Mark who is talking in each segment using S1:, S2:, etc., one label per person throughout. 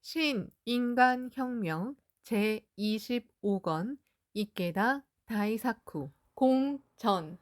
S1: 신인간혁명 제25권 이케다 다이사쿠 공전.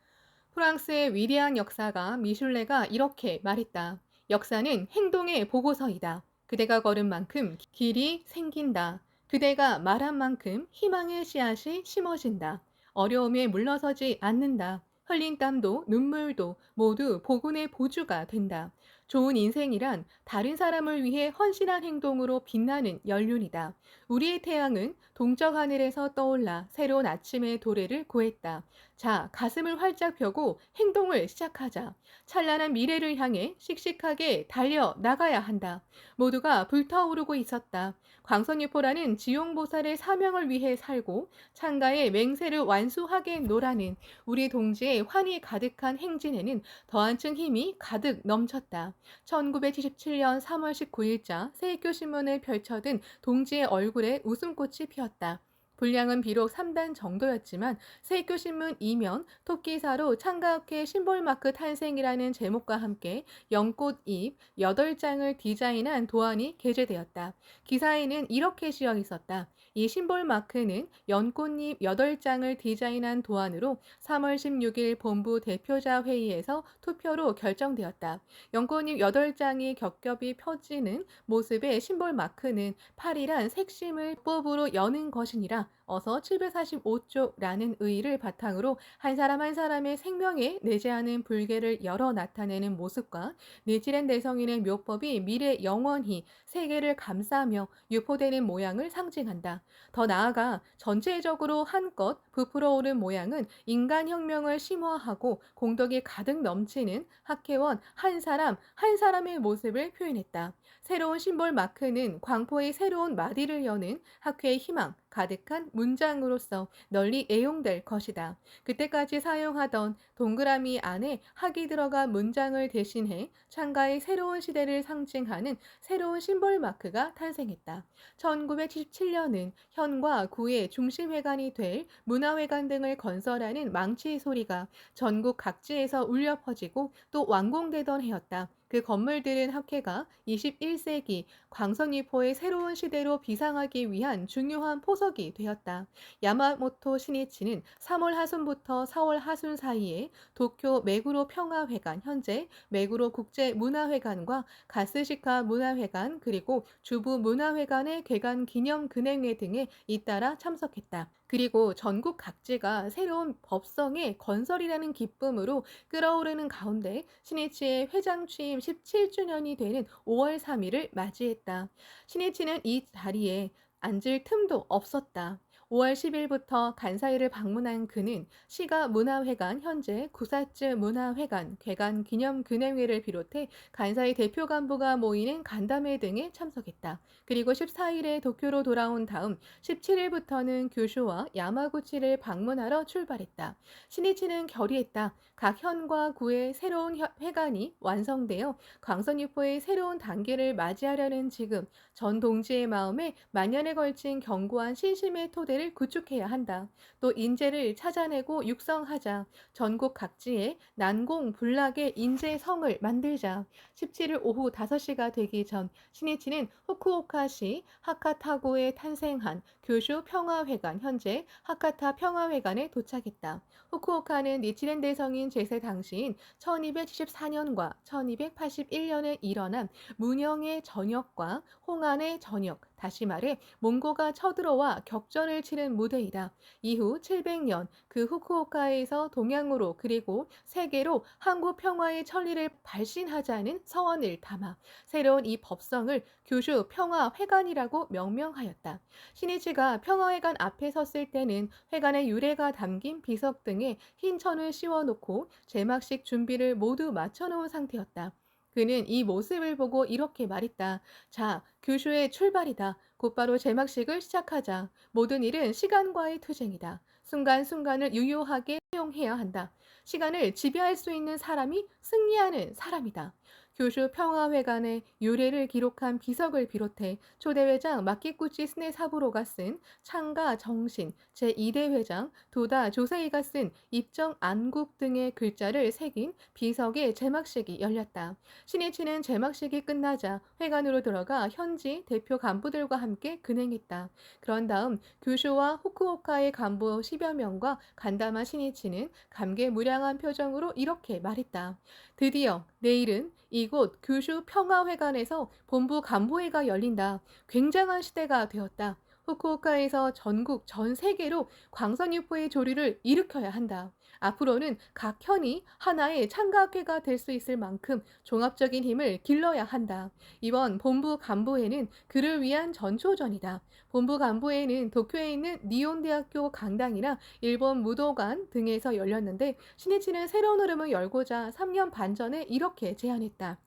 S1: 프랑스의 위대한 역사가 미슐레가 이렇게 말했다. 역사는 행동의 보고서이다. 그대가 걸은 만큼 길이 생긴다. 그대가 말한 만큼 희망의 씨앗이 심어진다. 어려움에 물러서지 않는다. 흘린 땀도 눈물도 모두 복운의 보주가 된다. 좋은 인생이란 다른 사람을 위해 헌신한 행동으로 빛나는 연륜이다. 우리의 태양은 동적 하늘에서 떠올라 새로운 아침의 도래를 구했다. 자, 가슴을 활짝 펴고 행동을 시작하자. 찬란한 미래를 향해 씩씩하게 달려 나가야 한다. 모두가 불타오르고 있었다. 광선유포라는 지용보살의 사명을 위해 살고 창가에 맹세를 완수하게 노라는 우리 동지의 환희 가득한 행진에는 더 한층 힘이 가득 넘쳤다. 1977년 3월 19일자 세익교신문을 펼쳐든 동지의 얼굴에 웃음꽃이 피었다. 분량은 비록 3단 정도였지만 세익교신문 이면 토끼사로 창가학회 심볼마크 탄생이라는 제목과 함께 연꽃잎 8장을 디자인한 도안이 게재되었다. 기사에는 이렇게 쓰여 있었다. 이 심볼마크는 연꽃잎 8장을 디자인한 도안으로 3월 16일 본부 대표자 회의에서 투표로 결정되었다. 연꽃잎 8장이 겹겹이 펴지는 모습의 심볼마크는 8이란 색심을 뽑으로 여는 것이니라. 어서 745쪽라는 의의를 바탕으로 한 사람 한 사람의 생명에 내재하는 불개를 열어 나타내는 모습과 뇌질한 내성인의 묘법이 미래 영원히 세계를 감싸며 유포되는 모양을 상징한다. 더 나아가 전체적으로 한껏 부풀어 오른 모양은 인간혁명을 심화하고 공덕이 가득 넘치는 학회원 한 사람 한 사람의 모습을 표현했다. 새로운 심볼 마크는 광포의 새로운 마디를 여는 학회의 희망 가득한 문장으로서 널리 애용될 것이다. 그때까지 사용하던 동그라미 안에 학이 들어간 문장을 대신해 창가의 새로운 시대를 상징하는 새로운 심볼 마크가 탄생했다. 1977년은 현과 구의 중심회관이 될 문화회관 등을 건설하는 망치 소리가 전국 각지에서 울려 퍼지고 또 완공되던 해였다. 그 건물들은 학회가 21세기 광선유포의 새로운 시대로 비상하기 위한 중요한 포석이 되었다. 야마모토 시니치는 3월 하순부터 4월 하순 사이에 도쿄 메구로 평화회관, 현재 메구로 국제문화회관과 가스시카 문화회관 그리고 주부 문화회관의 개관 기념 근행회 등에 잇따라 참석했다. 그리고 전국 각지가 새로운 법성의 건설이라는 기쁨으로 끓어오르는 가운데 신이치의 회장 취임 17주년이 되는 5월 3일을 맞이했다. 신이치는 이 자리에 앉을 틈도 없었다. 5월 10일부터 간사이를 방문한 그는 시가 문화회관, 현재 구사츠 문화회관, 괴관 기념 근행회를 비롯해 간사이 대표 간부가 모이는 간담회 등에 참석했다. 그리고 14일에 도쿄로 돌아온 다음 17일부터는 규슈와 야마구치를 방문하러 출발했다. 신이치는 결의했다. 각 현과 구의 새로운 회관이 완성되어 광선유포의 새로운 단계를 맞이하려는 지금 전 동지의 마음에 만년에 걸친 견고한 신심의 토대를 구축해야 한다. 또 인재를 찾아내고 육성하자. 전국 각지에 난공불락의 인재성을 만들자. 17일 오후 5시가 되기 전 신이치는 후쿠오카시 하카타고에 탄생한 규슈 평화회관, 현재 하카타 평화회관에 도착했다. 후쿠오카는 니치렌 대성인 제세 당시인 1274년과 1281년에 일어난 문영의 전역과 홍안의 전역, 다시 말해 몽고가 쳐들어와 격전을 치른 무대이다. 이후 700년 그 후쿠오카에서 동양으로 그리고 세계로 한국 평화의 천리를 발신하자는 서원을 담아 새로운 이 법성을 규슈 평화회관이라고 명명하였다. 신이치가 평화회관 앞에 섰을 때는 회관의 유래가 담긴 비석 등에 흰 천을 씌워놓고 제막식 준비를 모두 마쳐놓은 상태였다. 그는 이 모습을 보고 이렇게 말했다. 자, 규슈의 출발이다. 곧바로 제막식을 시작하자. 모든 일은 시간과의 투쟁이다. 순간순간을 유효하게 사용해야 한다. 시간을 지배할 수 있는 사람이 승리하는 사람이다. 교수 평화회관의 유래를 기록한 비석을 비롯해 초대회장 마키구치 스네사부로가 쓴 창가 정신, 제2대 회장 도다 조세이가 쓴 입정 안국 등의 글자를 새긴 비석의 제막식이 열렸다. 신이치는 제막식이 끝나자 회관으로 들어가 현지 대표 간부들과 함께 근행했다. 그런 다음 규슈와 후쿠오카의 간부 10여 명과 간담한 신이치는 감개무량한 표정으로 이렇게 말했다. 드디어 내일은 이곳 규슈 평화회관에서 본부 간부회가 열린다. 굉장한 시대가 되었다. 후쿠오카에서 전국 전 세계로 광선유포의 조류를 일으켜야 한다. 앞으로는 각 현이 하나의 창각회가 될 수 있을 만큼 종합적인 힘을 길러야 한다. 이번 본부 간부회는 그를 위한 전초전이다. 본부 간부회는 도쿄에 있는 니온대학교 강당이나 일본 무도관 등에서 열렸는데 신이치는 새로운 흐름을 열고자 3년 반 전에 이렇게 제안했다.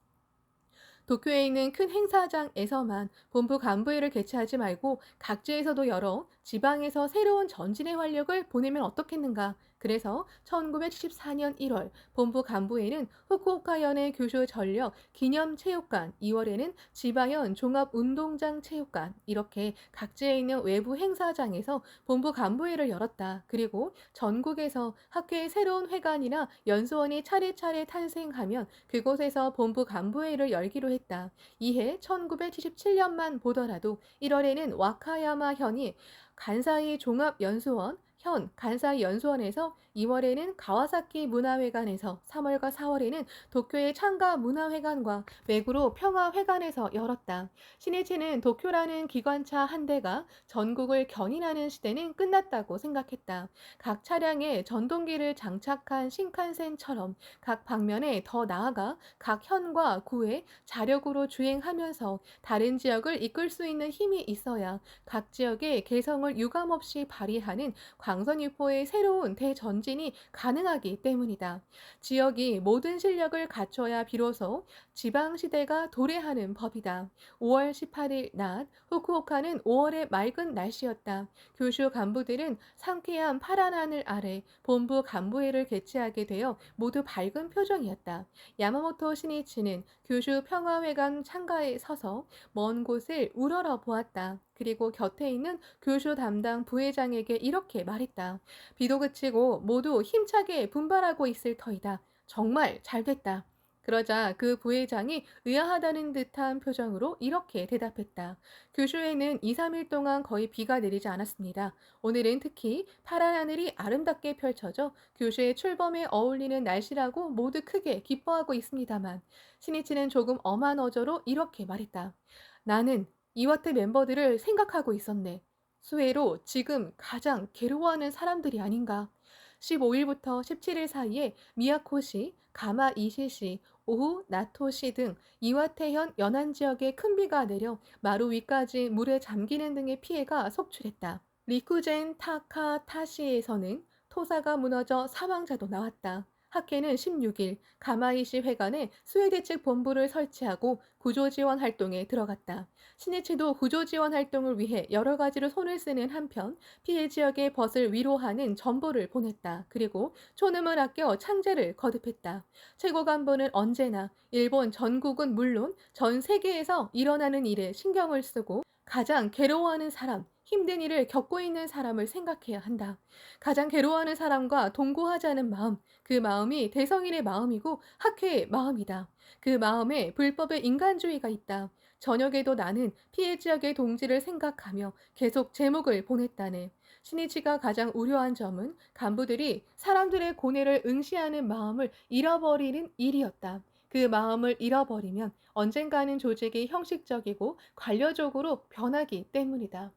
S1: 도쿄에 있는 큰 행사장에서만 본부 간부회를 개최하지 말고 각지에서도 열어 지방에서 새로운 전진의 활력을 보내면 어떻겠는가. 그래서 1974년 1월 본부 간부회는 후쿠오카현의 규슈 전력 기념체육관, 2월에는 지바현 종합운동장 체육관 이렇게 각지에 있는 외부 행사장에서 본부 간부회를 열었다. 그리고 전국에서 학회의 새로운 회관이나 연수원이 차례차례 탄생하면 그곳에서 본부 간부회를 열기로 했다. 이해 1977년만 보더라도 1월에는 와카야마 현이 간사이 종합연수원 현 간사이 연수원에서 2월에는 가와사키 문화회관에서 3월과 4월에는 도쿄의 창가 문화회관과 외구로 평화회관에서 열었다. 신이치는 도쿄라는 기관차 한 대가 전국을 견인하는 시대는 끝났다고 생각했다. 각 차량에 전동기를 장착한 신칸센처럼 각 방면에 더 나아가 각 현과 구에 자력으로 주행하면서 다른 지역을 이끌 수 있는 힘이 있어야 각 지역의 개성을 유감없이 발휘하는 광선유포의 새로운 대전진이 가능하기 때문이다. 지역이 모든 실력을 갖춰야 비로소 지방시대가 도래하는 법이다. 5월 18일 낮 후쿠오카는 5월의 맑은 날씨였다. 교슈 간부들은 상쾌한 파란 하늘 아래 본부 간부회를 개최하게 되어 모두 밝은 표정이었다. 야마모토 신이치는 교슈 평화회관 창가에 서서 먼 곳을 우러러 보았다. 그리고 곁에 있는 교수 담당 부회장에게 이렇게 말했다. 비도 그치고 모두 힘차게 분발하고 있을 터이다. 정말 잘 됐다. 그러자 그 부회장이 의아하다는 듯한 표정으로 이렇게 대답했다. 규슈에는 2, 3일 동안 거의 비가 내리지 않았습니다. 오늘은 특히 파란 하늘이 아름답게 펼쳐져 규슈의 출범에 어울리는 날씨라고 모두 크게 기뻐하고 있습니다만 신이치는 조금 엄한 어조로 이렇게 말했다. 나는 이와트 멤버들을 생각하고 있었네. 수혜로 지금 가장 괴로워하는 사람들이 아닌가. 15일부터 17일 사이에 미야코시, 가마이시시, 오후 나토시 등 이와테현 연안 지역에 큰 비가 내려 마루 위까지 물에 잠기는 등의 피해가 속출했다. 리쿠젠 타카타시에서는 토사가 무너져 사망자도 나왔다. 학회는 16일 가마이시 회관에 수해대책 본부를 설치하고 구조지원 활동에 들어갔다. 신이치도 구조지원 활동을 위해 여러 가지로 손을 쓰는 한편 피해 지역의 벗을 위로하는 전보를 보냈다. 그리고 초능을 아껴 창제를 거듭했다. 최고 간부는 언제나 일본 전국은 물론 전 세계에서 일어나는 일에 신경을 쓰고 가장 괴로워하는 사람, 힘든 일을 겪고 있는 사람을 생각해야 한다. 가장 괴로워하는 사람과 동고하자는 마음, 그 마음이 대성인의 마음이고 학회의 마음이다. 그 마음에 불법의 인간주의가 있다. 저녁에도 나는 피해 지역의 동지를 생각하며 계속 제목을 보냈다네. 신이치가 가장 우려한 점은 간부들이 사람들의 고뇌를 응시하는 마음을 잃어버리는 일이었다. 그 마음을 잃어버리면 언젠가는 조직이 형식적이고 관료적으로 변하기 때문이다.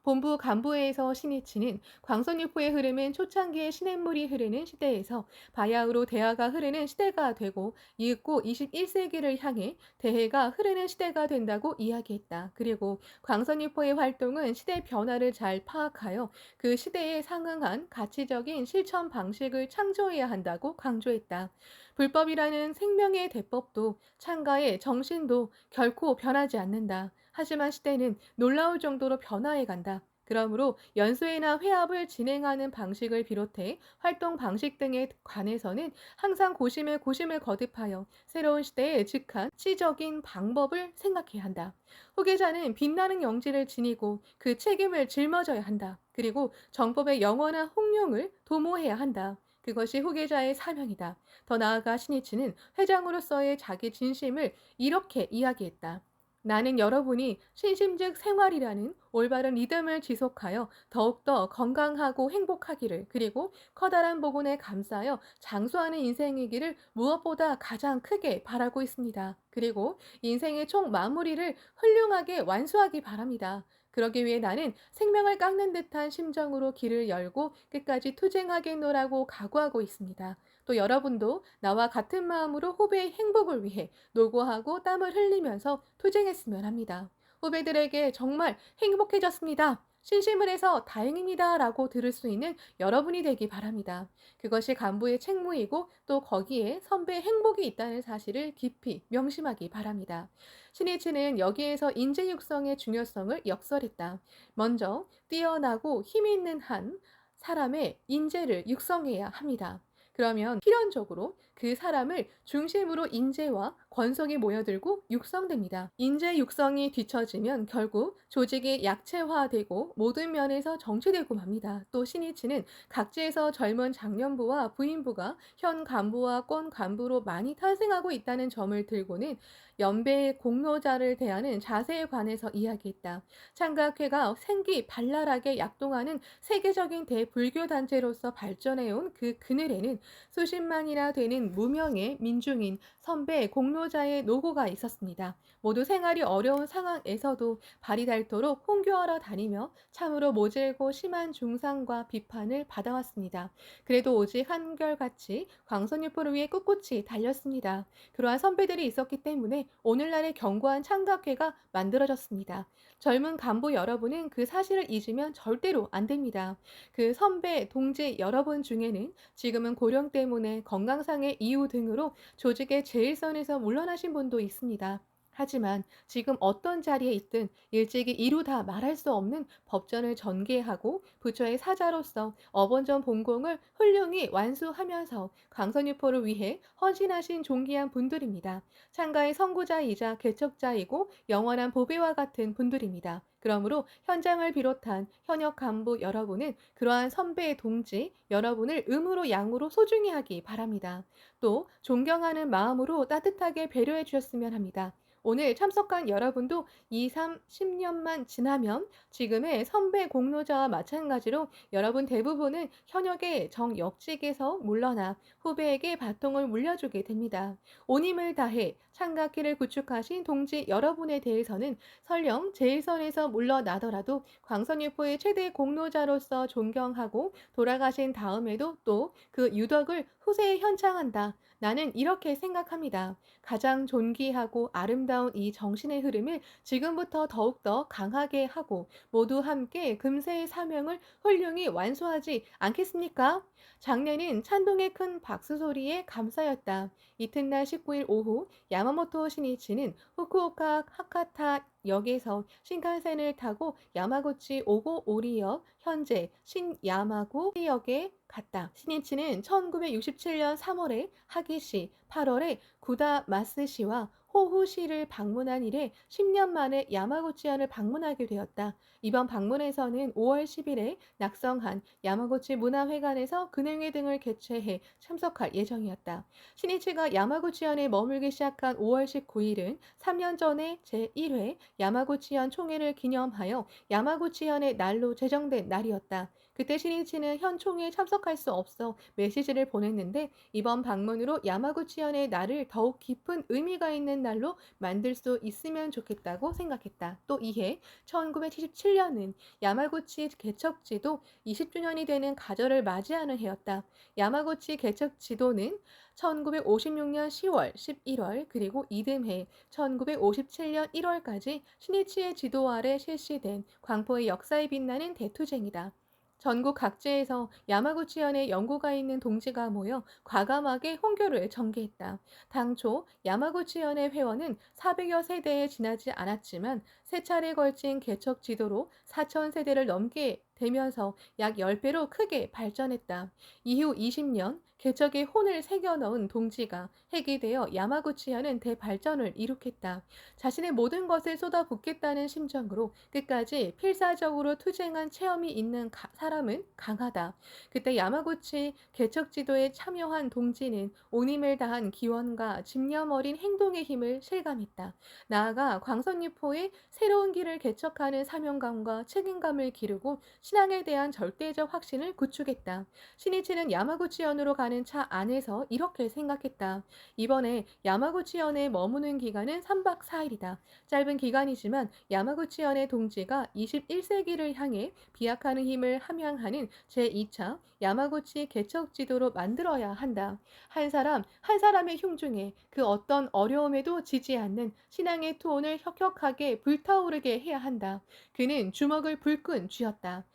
S1: 본부 간부회에서 신이치는 광선유포의 흐름은 초창기에 시냇물이 흐르는 시대에서 바야흐로 대하가 흐르는 시대가 되고 이윽고 21세기를 향해 대해가 흐르는 시대가 된다고 이야기했다. 그리고 광선유포의 활동은 시대 변화를 잘 파악하여 그 시대에 상응한 가치적인 실천 방식을 창조해야 한다고 강조했다. 불법이라는 생명의 대법도 창가의 정신도 결코 변하지 않는다. 하지만 시대는 놀라울 정도로 변화해 간다. 그러므로 연수회나 회합을 진행하는 방식을 비롯해 활동 방식 등에 관해서는 항상 고심을 거듭하여 새로운 시대에 즉한 시적인 방법을 생각해야 한다. 후계자는 빛나는 영지를 지니고 그 책임을 짊어져야 한다. 그리고 정법의 영원한 홍룡을 도모해야 한다. 그것이 후계자의 사명이다. 더 나아가 신이치는 회장으로서의 자기 진심을 이렇게 이야기했다. 나는 여러분이 신심즉 생활이라는 올바른 리듬을 지속하여 더욱더 건강하고 행복하기를, 그리고 커다란 복운에 감싸여 장수하는 인생이기를 무엇보다 가장 크게 바라고 있습니다. 그리고 인생의 총 마무리를 훌륭하게 완수하기 바랍니다. 그러기 위해 나는 생명을 깎는 듯한 심정으로 길을 열고 끝까지 투쟁하겠노라고 각오하고 있습니다. 또 여러분도 나와 같은 마음으로 후배의 행복을 위해 노고하고 땀을 흘리면서 투쟁했으면 합니다. 후배들에게 정말 행복해졌습니다. 신심을 해서 다행입니다. 라고 들을 수 있는 여러분이 되기 바랍니다. 그것이 간부의 책무이고 또 거기에 선배의 행복이 있다는 사실을 깊이 명심하기 바랍니다. 신이치는 여기에서 인재 육성의 중요성을 역설했다. 먼저 뛰어나고 힘이 있는 한 사람의 인재를 육성해야 합니다. 그러면 필연적으로 그 사람을 중심으로 인재와 권속이 모여들고 육성됩니다. 인재 육성이 뒤처지면 결국 조직이 약체화되고 모든 면에서 정체되고 맙니다. 또 신이치는 각지에서 젊은 장년부와 부인부가 현 간부와 권 간부로 많이 탄생하고 있다는 점을 들고는 연배의 공로자를 대하는 자세에 관해서 이야기했다. 창각회가 생기 발랄하게 약동하는 세계적인 대불교 단체로서 발전해온 그 그늘에는 수십만이나 되는 무명의 민중인 선배 공로자의 노고가 있었습니다. 모두 생활이 어려운 상황에서도 발이 닳도록 홍교하러 다니며 참으로 모질고 심한 중상과 비판을 받아왔습니다. 그래도 오직 한결같이 광선유포를 위해 꿋꿋이 달렸습니다. 그러한 선배들이 있었기 때문에 오늘날의 견고한 창각회가 만들어졌습니다. 젊은 간부 여러분은 그 사실을 잊으면 절대로 안 됩니다. 그 선배, 동지 여러분 중에는 지금은 고령 때문에 건강상의 이유 등으로 조직의 제일선에서 물러나신 분도 있습니다. 하지만 지금 어떤 자리에 있든 일찍이 이루다 말할 수 없는 법전을 전개하고 부처의 사자로서 어번전 본공을 훌륭히 완수하면서 강선유포를 위해 헌신하신 존귀한 분들입니다. 창가의 선구자이자 개척자이고 영원한 보배와 같은 분들입니다. 그러므로 현장을 비롯한 현역 간부 여러분은 그러한 선배 동지 여러분을 음으로 양으로 소중히 하기 바랍니다. 또 존경하는 마음으로 따뜻하게 배려해 주셨으면 합니다. 오늘 참석한 여러분도 2, 3, 10년만 지나면 지금의 선배 공로자와 마찬가지로 여러분 대부분은 현역의 정역직에서 물러나 후배에게 바통을 물려주게 됩니다. 온 힘을 다해 창각기를 구축하신 동지 여러분에 대해서는 설령 제일선에서 물러나더라도 광선유포의 최대 공로자로서 존경하고 돌아가신 다음에도 또 그 유덕을 후세에 현창한다. 나는 이렇게 생각합니다. 가장 존귀하고 아름다운 이 정신의 흐름을 지금부터 더욱더 강하게 하고 모두 함께 금세의 사명을 훌륭히 완수하지 않겠습니까? 장례는 찬동의 큰 박수 소리에 감싸였다. 이튿날 19일 오후 야마모토 신이치는 후쿠오카 하카타 역에서 신칸센을 타고 야마구치 오고 오리역 현재 신야마구 역에 갔다. 신이치는 1967년 3월에 하기시, 8월에 구다마스시와 호후시를 방문한 이래 10년 만에 야마구치현을 방문하게 되었다. 이번 방문에서는 5월 10일에 낙성한 야마구치 문화회관에서 근행회 등을 개최해 참석할 예정이었다. 신이치가 야마구치현에 머물기 시작한 5월 19일은 3년 전에 제1회 야마구치현 총회를 기념하여 야마구치현의 날로 제정된 날이었다. 그때 신이치는 현 총회에 참석할 수 없어 메시지를 보냈는데 이번 방문으로 야마구치현의 날을 더욱 깊은 의미가 있는 날로 만들 수 있으면 좋겠다고 생각했다. 또 이해 1977년은 야마구치 개척지도 20주년이 되는 가절을 맞이하는 해였다. 야마구치 개척지도는 1956년 10월, 11월 그리고 이듬해 1957년 1월까지 신이치의 지도 아래 실시된 광포의 역사에 빛나는 대투쟁이다. 전국 각지에서 야마구치현에 연고가 있는 동지가 모여 과감하게 혼교를 전개했다. 당초 야마구치현의 회원은 400여 세대에 지나지 않았지만 세 차례 걸친 개척 지도로 4천 세대를 넘게 되면서 약 10배로 크게 발전했다. 이후 20년 개척에 혼을 새겨 넣은 동지가 핵이 되어 야마구치현은 대발전을 이룩했다. 자신의 모든 것을 쏟아붓겠다는 심정으로 끝까지 필사적으로 투쟁한 체험이 있는 사람은 강하다. 그때 야마구치 개척 지도에 참여한 동지는 온 힘을 다한 기원과 집념 어린 행동의 힘을 실감했다. 나아가 광선유포의 새로운 길을 개척하는 사명감과 책임감을 기르고 신앙에 대한 절대적 확신을 구축했다. 신이치는 야마구치현으로 가는 차 안에서 이렇게 생각했다. 이번에 야마구치현에 머무는 기간은 3박 4일이다. 짧은 기간이지만 야마구치현의 동지가 21세기를 향해 비약하는 힘을 함양하는 제2차 야마구치 개척 지도로 만들어야 한다. 한 사람 한 사람의 흉중에 그 어떤 어려움에도 지지 않는 신앙의 투혼을 혁혁하게 불타오르게 해야 한다. 그는 주먹을 불끈 쥐었다.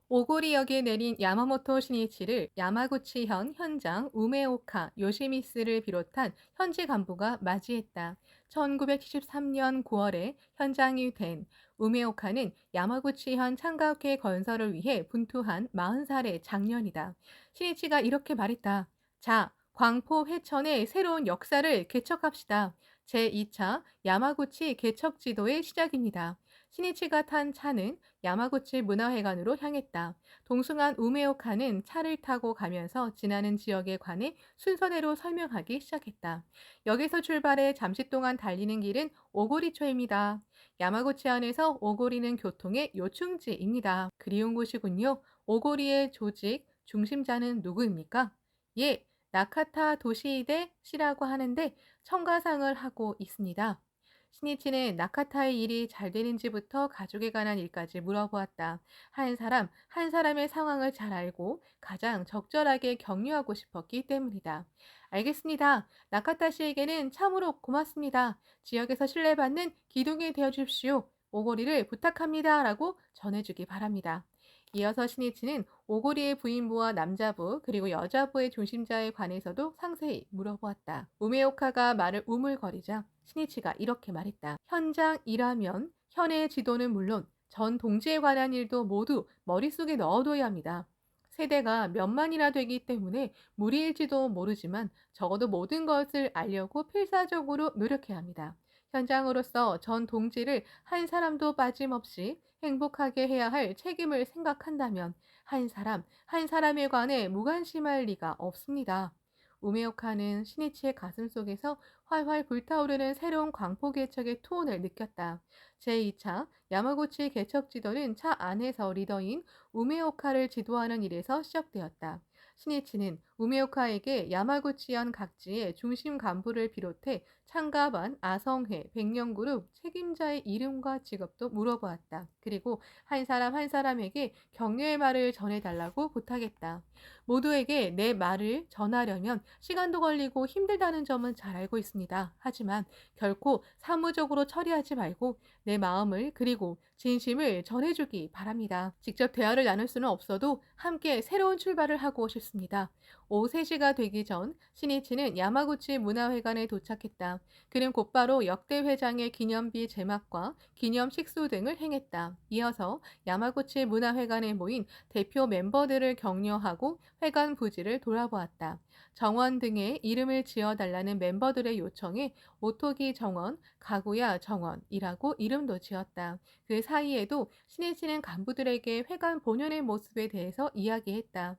S1: 오고리역에 내린 야마모토 신이치를 야마구치현 현장 우메오카 요시미스를 비롯한 현지 간부가 맞이했다. 1973년 9월에 현장이 된 우메오카는 야마구치현 창가회 건설을 위해 분투한 40살의 장년이다. 신이치가 이렇게 말했다. 자, 광포 회천의 새로운 역사를 개척합시다. 제2차 야마구치 개척 지도의 시작입니다. 신이치가 탄 차는 야마구치 문화회관으로 향했다. 동승한 우메오카는 차를 타고 가면서 지나는 지역에 관해 순서대로 설명하기 시작했다. 여기서 출발해 잠시 동안 달리는 길은 오고리초입니다. 야마구치 안에서 오고리는 교통의 요충지입니다. 그리운 곳이군요. 오고리의 조직 중심자는 누구입니까? 예, 나카타 도시히데 씨라고 하는데 청가상을 하고 있습니다. 신이치는 나카타의 일이 잘 되는지부터 가족에 관한 일까지 물어보았다. 한 사람, 한 사람의 상황을 잘 알고 가장 적절하게 격려하고 싶었기 때문이다. 알겠습니다. 나카타 씨에게는 참으로 고맙습니다. 지역에서 신뢰받는 기둥이 되어 주십시오. 오고리를 부탁합니다. 라고 전해주기 바랍니다. 이어서 신이치는 오고리의 부인부와 남자부 그리고 여자부의 중심자에 관해서도 상세히 물어보았다. 우메오카가 말을 우물거리자 신이치가 이렇게 말했다. 현장 일하면 현의 지도는 물론 전 동지에 관한 일도 모두 머릿속에 넣어둬야 합니다. 세대가 몇만이나 되기 때문에 무리일지도 모르지만 적어도 모든 것을 알려고 필사적으로 노력해야 합니다. 현장으로서 전 동지를 한 사람도 빠짐없이 행복하게 해야 할 책임을 생각한다면 한 사람에 관해 무관심할 리가 없습니다. 우메오카는 시니치의 가슴 속에서 활활 불타오르는 새로운 광포 개척의 투혼을 느꼈다. 제2차 야마구치 개척 지도는 차 안에서 리더인 우메오카를 지도하는 일에서 시작되었다. 시니치는 우메오카에게 야마구치현 각지의 중심 간부를 비롯해 창가반, 아성회, 백령그룹 책임자의 이름과 직업도 물어보았다. 그리고 한 사람 한 사람에게 격려의 말을 전해달라고 부탁했다. 모두에게 내 말을 전하려면 시간도 걸리고 힘들다는 점은 잘 알고 있습니다. 하지만 결코 사무적으로 처리하지 말고 내 마음을 그리고 진심을 전해주기 바랍니다. 직접 대화를 나눌 수는 없어도 함께 새로운 출발을 하고 싶습니다. 오후 3시가 되기 전 신이치는 야마구치 문화회관에 도착했다. 그는 곧바로 역대 회장의 기념비 제막과 기념 식수 등을 행했다. 이어서 야마구치 문화회관에 모인 대표 멤버들을 격려하고 회관 부지를 돌아보았다. 정원 등의 이름을 지어달라는 멤버들의 요청에 오토기 정원, 가구야 정원이라고 이름도 지었다. 그 사이에도 신이치는 간부들에게 회관 본연의 모습에 대해서 이야기했다.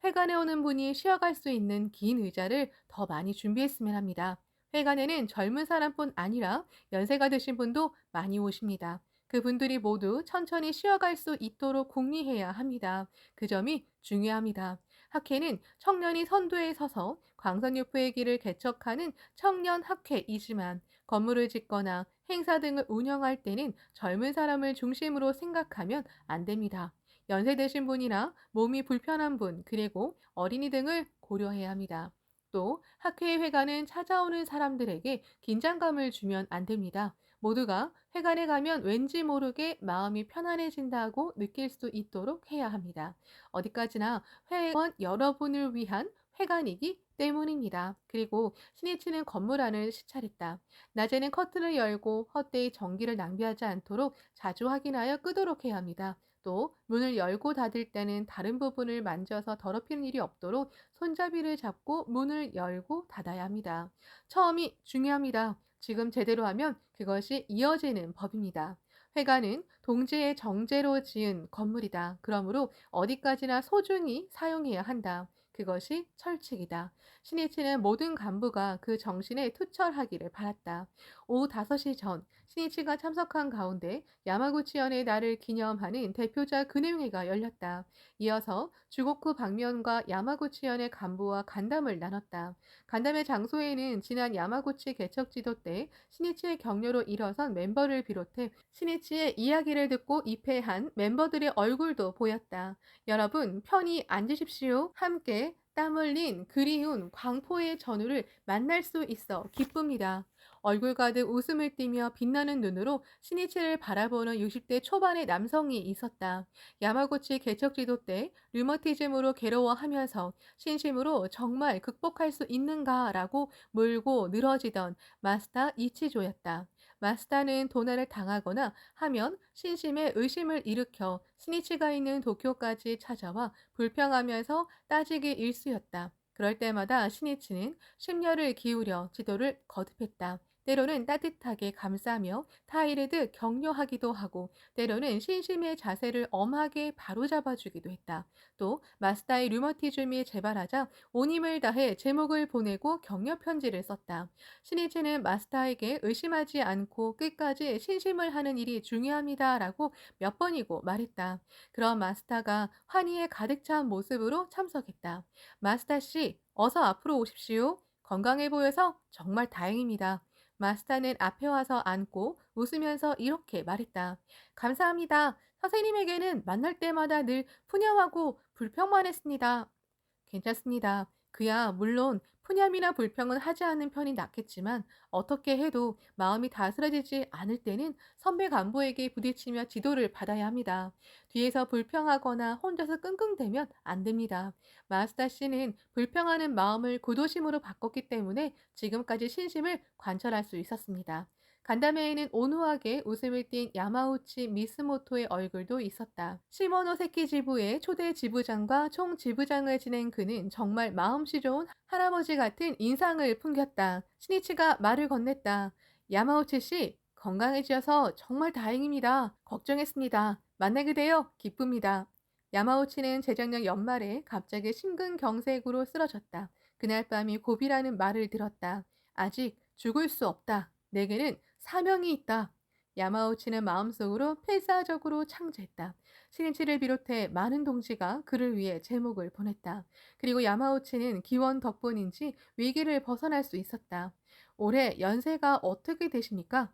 S1: 회관에 오는 분이 쉬어갈 수 있는 긴 의자를 더 많이 준비했으면 합니다. 회관에는 젊은 사람뿐 아니라 연세가 드신 분도 많이 오십니다. 그분들이 모두 천천히 쉬어갈 수 있도록 궁리해야 합니다. 그 점이 중요합니다. 학회는 청년이 선두에 서서 광선유포의 길을 개척하는 청년학회이지만 건물을 짓거나 행사 등을 운영할 때는 젊은 사람을 중심으로 생각하면 안 됩니다. 연세 드신 분이나 몸이 불편한 분, 그리고 어린이 등을 고려해야 합니다. 또 학회의 회관은 찾아오는 사람들에게 긴장감을 주면 안 됩니다. 모두가 회관에 가면 왠지 모르게 마음이 편안해진다고 느낄 수 있도록 해야 합니다. 어디까지나 회원 여러분을 위한 회관이기 때문입니다. 그리고 신이치는 건물 안을 시찰했다. 낮에는 커튼을 열고 헛되이 전기를 낭비하지 않도록 자주 확인하여 끄도록 해야 합니다. 또 문을 열고 닫을 때는 다른 부분을 만져서 더럽히는 일이 없도록 손잡이를 잡고 문을 열고 닫아야 합니다. 처음이 중요합니다. 지금 제대로 하면 그것이 이어지는 법입니다. 회관은 동지의 정제로 지은 건물이다. 그러므로 어디까지나 소중히 사용해야 한다. 그것이 철칙이다. 신이치는 모든 간부가 그 정신에 투철하기를 바랐다. 오후 5시 전 신이치가 참석한 가운데 야마구치현의 날을 기념하는 대표자 근행회가 열렸다. 이어서 주고쿠 방면과 야마구치현의 간부와 간담을 나눴다. 간담회 장소에는 지난 야마구치 개척 지도 때 신이치의 격려로 일어선 멤버를 비롯해 신이치의 이야기를 듣고 입회한 멤버들의 얼굴도 보였다. 여러분, 편히 앉으십시오. 함께 땀 흘린 그리운 광포의 전우를 만날 수 있어 기쁩니다. 얼굴 가득 웃음을 띠며 빛나는 눈으로 신이치를 바라보는 60대 초반의 남성이 있었다. 야마구치 개척 지도 때 류머티즘으로 괴로워하면서 신심으로 정말 극복할 수 있는가라고 물고 늘어지던 마스타 이치조였다. 마스타는 도난을 당하거나 하면 신심에 의심을 일으켜 신이치가 있는 도쿄까지 찾아와 불평하면서 따지기 일쑤였다. 그럴 때마다 신이치는 심려를 기울여 지도를 거듭했다. 때로는 따뜻하게 감싸며 타이르듯 격려하기도 하고 때로는 신심의 자세를 엄하게 바로잡아주기도 했다. 또 마스타의 류머티즘이 재발하자 온 힘을 다해 제목을 보내고 격려 편지를 썼다. 신이치는 마스타에게 의심하지 않고 끝까지 신심을 하는 일이 중요합니다라고 몇 번이고 말했다. 그런 마스타가 환희에 가득 찬 모습으로 참석했다. 마스타 씨, 어서 앞으로 오십시오. 건강해 보여서 정말 다행입니다. 마스타는 앞에 와서 앉고 웃으면서 이렇게 말했다. 감사합니다. 선생님에게는 만날 때마다 늘 푸념하고 불평만 했습니다. 괜찮습니다. 그야 물론 푸념이나 불평은 하지 않는 편이 낫겠지만 어떻게 해도 마음이 다스려지지 않을 때는 선배 간부에게 부딪히며 지도를 받아야 합니다. 뒤에서 불평하거나 혼자서 끙끙대면 안 됩니다. 마스타 씨는 불평하는 마음을 구도심으로 바꿨기 때문에 지금까지 신심을 관철할 수 있었습니다. 간담회에는 온후하게 웃음을 띤 야마우치 미스모토의 얼굴도 있었다. 시모노세키 지부의 초대 지부장과 총 지부장을 지낸 그는 정말 마음씨 좋은 할아버지 같은 인상을 풍겼다. 신이치가 말을 건넸다. 야마우치 씨, 건강해지셔서 정말 다행입니다. 걱정했습니다. 만나게 되어 기쁩니다. 야마우치는 재작년 연말에 갑자기 심근경색으로 쓰러졌다. 그날 밤이 고비라는 말을 들었다. 아직 죽을 수 없다. 내게는 사명이 있다. 야마우치는 마음속으로 필사적으로 창조했다. 신이치를 비롯해 많은 동지가 그를 위해 제목을 보냈다. 그리고 야마우치는 기원 덕분인지 위기를 벗어날 수 있었다. 올해 연세가 어떻게 되십니까?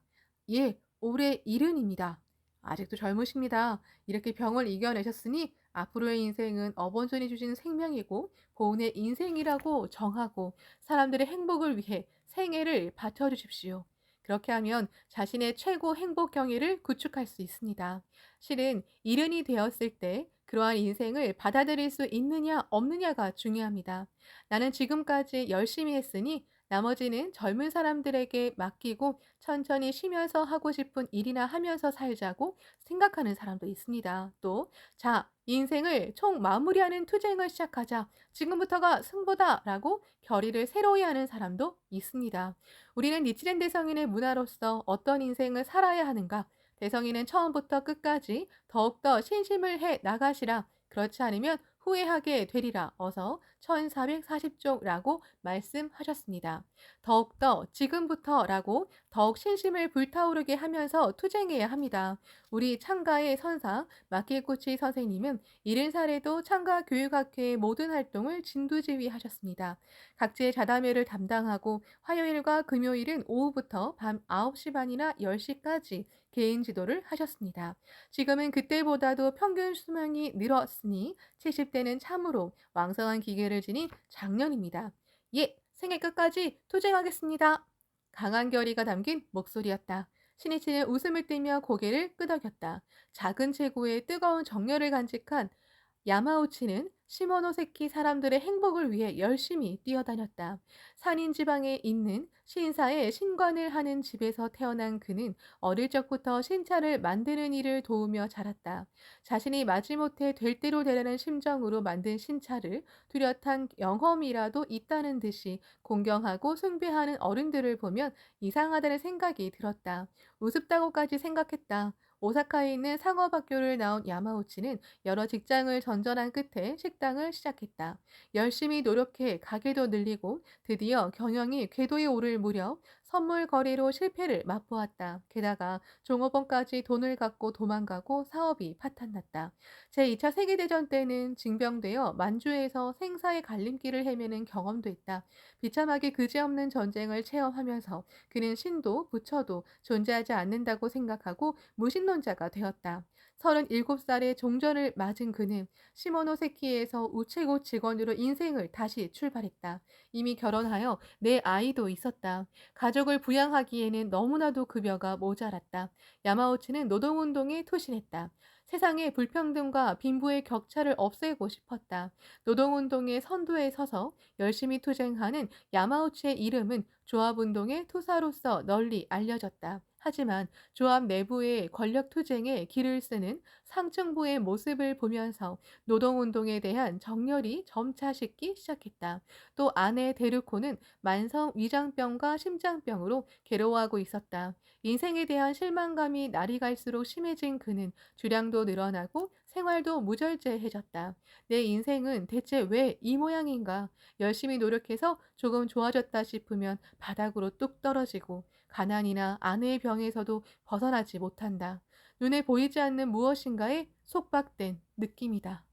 S1: 예, 올해 70입니다. 아직도 젊으십니다. 이렇게 병을 이겨내셨으니 앞으로의 인생은 어버존이 주신 생명이고 보은의 인생이라고 정하고 사람들의 행복을 위해 생애를 바쳐주십시오. 그렇게 하면 자신의 최고 행복 경위를 구축할 수 있습니다. 실은 이른이 되었을 때 그러한 인생을 받아들일 수 있느냐 없느냐가 중요합니다. 나는 지금까지 열심히 했으니 나머지는 젊은 사람들에게 맡기고 천천히 쉬면서 하고 싶은 일이나 하면서 살자고 생각하는 사람도 있습니다. 또, 자, 인생을 총 마무리하는 투쟁을 시작하자. 지금부터가 승부다! 라고 결의를 새로이 하는 사람도 있습니다. 우리는 니치렌 대성인의 문화로서 어떤 인생을 살아야 하는가? 대성인은 처음부터 끝까지 더욱더 신심을 해 나가시라. 그렇지 않으면 후회하게 되리라. 어서 1440쪽라고 말씀하셨습니다. 더욱더 지금부터라고 더욱 신심을 불타오르게 하면서 투쟁해야 합니다. 우리 창가의 선사 마키구치 선생님은 70살에도 창가 교육학회의 모든 활동을 진두지휘하셨습니다. 각지의 자담회를 담당하고 화요일과 금요일은 오후부터 밤 9시 반이나 10시까지 개인 지도를 하셨습니다. 지금은 그때보다도 평균 수명이 늘었으니 70대는 참으로 왕성한 기계를 지닌 장년입니다. 예, 생애 끝까지 투쟁하겠습니다. 강한 결의가 담긴 목소리였다. 신이치는 웃음을 띠며 고개를 끄덕였다. 작은 체구에 뜨거운 정열을 간직한 야마우치는 시모노세키 사람들의 행복을 위해 열심히 뛰어다녔다. 산인 지방에 있는 신사에 신관을 하는 집에서 태어난 그는 어릴 적부터 신차를 만드는 일을 도우며 자랐다. 자신이 마지못해 될 대로 되라는 심정으로 만든 신차를 뚜렷한 영험이라도 있다는 듯이 공경하고 숭배하는 어른들을 보면 이상하다는 생각이 들었다. 우습다고까지 생각했다. 오사카에 있는 상업학교를 나온 야마우치는 여러 직장을 전전한 끝에 식당을 시작했다. 열심히 노력해 가게도 늘리고 드디어 경영이 궤도에 오를 무렵 선물 거래로 실패를 맛보았다. 게다가 종업원까지 돈을 갖고 도망가고 사업이 파탄났다. 제2차 세계대전 때는 징병되어 만주에서 생사의 갈림길을 헤매는 경험도 있다. 비참하게 그지없는 전쟁을 체험하면서 그는 신도 부처도 존재하지 않는다고 생각하고 무신론자가 되었다. 37살에 종전을 맞은 그는 시모노세키에서 우체국 직원으로 인생을 다시 출발했다. 이미 결혼하여 내 아이도 있었다. 가족을 부양하기에는 너무나도 급여가 모자랐다. 야마우치는 노동운동에 투신했다. 세상의 불평등과 빈부의 격차를 없애고 싶었다. 노동운동의 선두에 서서 열심히 투쟁하는 야마우치의 이름은 조합운동의 투사로서 널리 알려졌다. 하지만 조합 내부의 권력 투쟁에 길을 쓰는 상층부의 모습을 보면서 노동운동에 대한 정열이 점차 식기 시작했다. 또 아내 데르코는 만성 위장병과 심장병으로 괴로워하고 있었다. 인생에 대한 실망감이 날이 갈수록 심해진 그는 주량도 늘어나고 생활도 무절제해졌다. 내 인생은 대체 왜 이 모양인가? 열심히 노력해서 조금 좋아졌다 싶으면 바닥으로 뚝 떨어지고 가난이나 아내의 병에서도 벗어나지 못한다. 눈에 보이지 않는 무엇인가에 속박된 느낌이다.